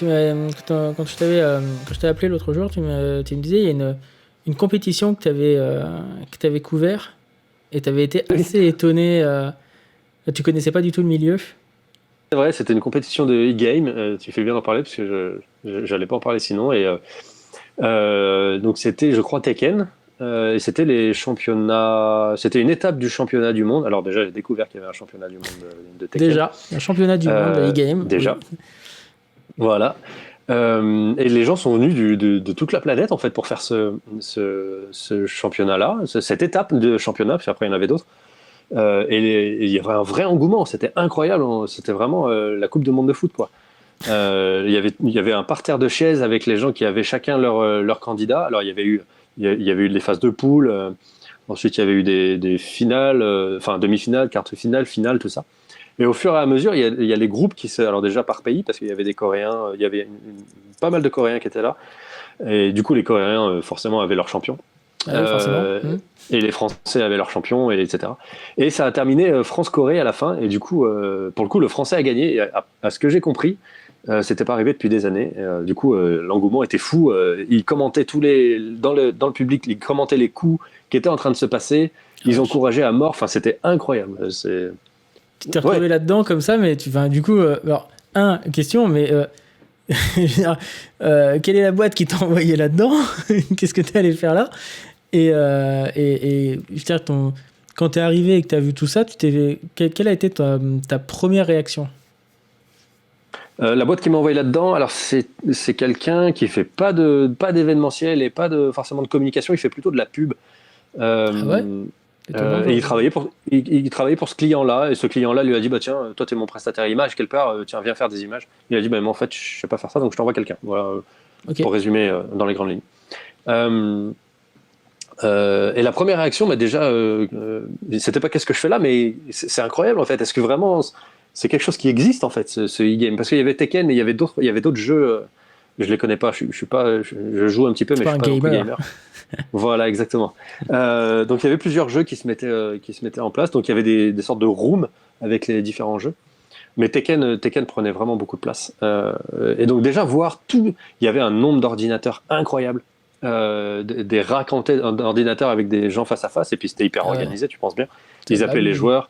Quand je t'avais appelé l'autre jour, tu me disais il y a une compétition que t'avais couvert et t'avais été assez étonné. Tu connaissais pas du tout le milieu. C'est vrai, c'était une compétition de e-game. Tu fais bien d'en parler parce que j'allais pas en parler sinon. Donc c'était, je crois, Tekken. Et c'était les championnats. C'était une étape du championnat du monde. Alors déjà, j'ai découvert qu'il y avait un championnat du monde de Tekken. Déjà, un championnat du monde de e-game. Déjà, Oui. voilà. Et les gens sont venus de toute la planète en fait pour faire ce championnat-là, cette étape de championnat. Puis après, il y en avait d'autres. Et il y avait un vrai engouement. C'était incroyable. C'était vraiment la Coupe du Monde de foot, quoi. Il y avait un parterre de chaises avec les gens qui avaient chacun leur candidat. Alors il y avait eu les phases de poule. Ensuite, il y avait eu des finales, enfin demi-finales, quart de finale, finale, tout ça. Et au fur et à mesure, il y a les groupes alors déjà par pays, parce qu'il y avait des Coréens, il y avait pas mal de Coréens qui étaient là. Et du coup, les Coréens, forcément, avaient leur champion. Ah oui, forcément. Et les Français avaient leur champion, etc. Et ça a terminé France-Corée à la fin. Et du coup, pour le coup, le Français a gagné. Et à ce que j'ai compris, c'était pas arrivé depuis des années. Du coup, l'engouement était fou. Ils commentaient dans le public, ils commentaient les coups qui étaient en train de se passer. Ils encourageaient à mort. Enfin, c'était incroyable. Tu t'es retrouvé là-dedans comme ça, mais du coup, alors, question, mais quelle est la boîte qui t'a envoyé là-dedans? Qu'est-ce que t'es allé faire là? Et je veux dire, quand t'es arrivé et que t'as vu tout ça, quelle a été ta première réaction? La boîte qui m'a envoyé là-dedans, alors c'est quelqu'un qui fait pas d'événementiel et pas forcément de communication, il fait plutôt de la pub. Ah ouais? Et il travaillait pour ce client-là, et ce client-là lui a dit bah tiens, toi t'es mon prestataire image quelque part, tiens viens faire des images. Il a dit bah mais en fait je sais pas faire ça, donc je t'envoie quelqu'un. Voilà, Okay. pour résumer dans les grandes lignes. Et la première réaction, bah déjà, c'était pas qu'est-ce que je fais là, mais c'est incroyable en fait. Est-ce que vraiment c'est quelque chose qui existe en fait, ce e-game? Parce qu'il y avait Tekken, mais il y avait d'autres jeux. Je les connais pas. Je suis pas. Je joue un petit peu, mais je suis pas non plus gamer. Voilà, exactement. Donc il y avait plusieurs jeux qui se mettaient en place. Donc il y avait des sortes de rooms avec les différents jeux. Mais Tekken prenait vraiment beaucoup de place. Et donc déjà voir tout, il y avait un nombre d'ordinateurs incroyable. Des racks d'ordinateurs avec des gens face à face, et puis c'était hyper organisé, tu penses bien. Ils appelaient les joueurs.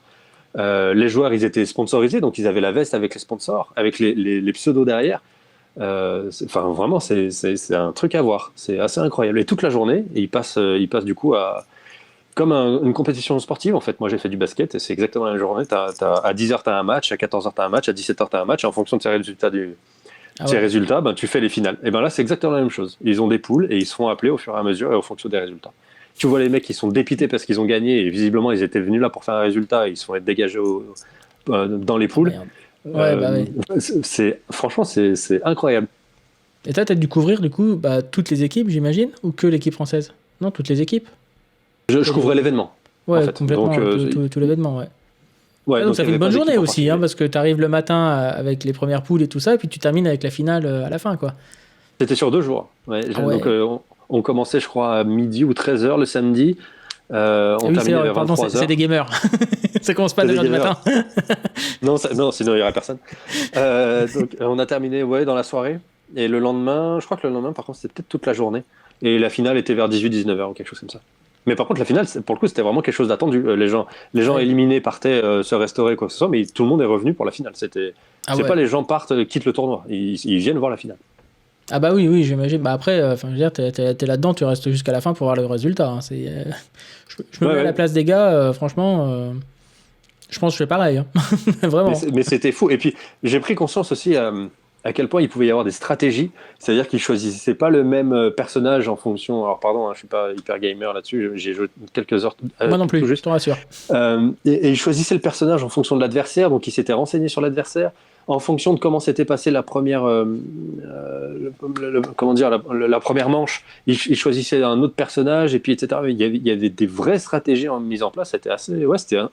Les joueurs, ils étaient sponsorisés, donc ils avaient la veste avec les sponsors, avec les pseudos derrière. Enfin, vraiment, c'est un truc à voir. C'est assez incroyable. Et toute la journée, ils passent du coup comme une compétition sportive. En fait, moi, j'ai fait du basket, et c'est exactement la même journée. À 10h, tu as un match, à 14h, tu as un match, à 17h, tu as un match, et en fonction de ces résultats, ben, tu fais les finales. Et ben là, c'est exactement la même chose. Ils ont des poules, et ils se font appeler au fur et à mesure et en fonction des résultats. Tu vois les mecs qui sont dépités parce qu'ils ont gagné, et visiblement, ils étaient venus là pour faire un résultat, et ils se font être dégagés dans les poules. Franchement, c'est incroyable. Et toi, tu as dû couvrir du coup toutes les équipes, j'imagine, ou que l'équipe française? Non, toutes les équipes. Je couvrais l'événement. Ouais, en fait. complètement, donc, tout l'événement, ouais. Ouais, donc ça fait une bonne journée aussi, parce que tu arrives le matin avec les premières poules et tout ça, et puis tu termines avec la finale à la fin, quoi. C'était sur 2 jours. Ouais. Donc on commençait, je crois, à midi ou 13h le samedi. On terminait vers 23h. C'est des gamers. Ça commence pas à 2h du matin. non, sinon il n'y aurait personne. Donc on a terminé dans la soirée. Et le lendemain, je crois que le lendemain, par contre, c'était peut-être toute la journée. Et la finale était vers 18-19h ou quelque chose comme ça. Mais par contre, la finale, pour le coup, c'était vraiment quelque chose d'attendu. Les gens éliminés partaient se restaurer, quoi que ce soit, mais tout le monde est revenu pour la finale. C'est pas les gens quittent le tournoi. Ils viennent voir la finale. Ah bah oui, j'imagine. Bah après, je veux dire, t'es là-dedans, tu restes jusqu'à la fin pour voir le résultat. Hein. Je me mets à la place des gars, franchement, je pense que je fais pareil. Hein. Vraiment. Mais c'était fou. Et puis, j'ai pris conscience aussi à quel point il pouvait y avoir des stratégies. C'est-à-dire qu'ils choisissaient pas le même personnage en fonction. Alors, pardon, je suis pas hyper gamer là-dessus. J'ai joué quelques heures. Moi non plus, je te rassure. Et ils choisissaient le personnage en fonction de l'adversaire. Donc, ils s'étaient renseignés sur l'adversaire. En fonction de comment s'était passée la première, la première manche, ils choisissaient un autre personnage, et puis etc. Il y avait des vraies stratégies mises en place. C'était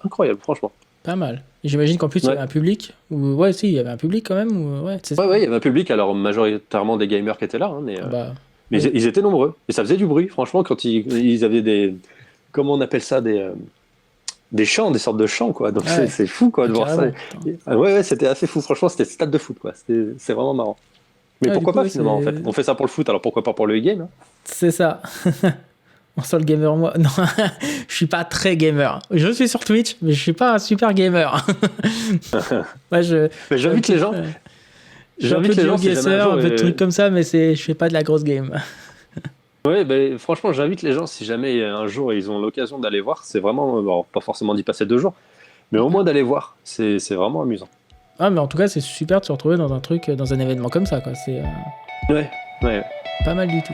incroyable, franchement. Pas mal. Et j'imagine qu'en plus, il y avait un public. Il y avait un public quand même. Il y avait un public, alors majoritairement des gamers qui étaient là, hein, mais ils étaient nombreux. Et ça faisait du bruit, franchement, quand ils avaient des... Comment on appelle ça, des chants, des sortes de chants, quoi. Donc c'est fou, quoi, de voir ça. Ouais, c'était assez fou. Franchement, c'était stade de foot, quoi. C'est vraiment marrant. Mais Ouais, pourquoi du coup, pas finalement en fait? On fait ça pour le foot, alors pourquoi pas pour le e-game, hein? C'est ça. On sent le gamer moi. Non, je suis pas très gamer. Je suis sur Twitch, mais je suis pas un super gamer. Moi, Mais j'invite les gens. Je suis un peu de GeoGuessr, un peu de trucs comme ça, mais je fais pas de la grosse game. Ouais, ben, franchement, j'invite les gens, si jamais un jour ils ont l'occasion d'aller voir, c'est vraiment, bon, pas forcément d'y passer 2 jours, mais au moins d'aller voir, c'est vraiment amusant. Ah, mais en tout cas, c'est super de se retrouver dans un truc, dans un événement comme ça, quoi. C'est Ouais, ouais. pas mal du tout.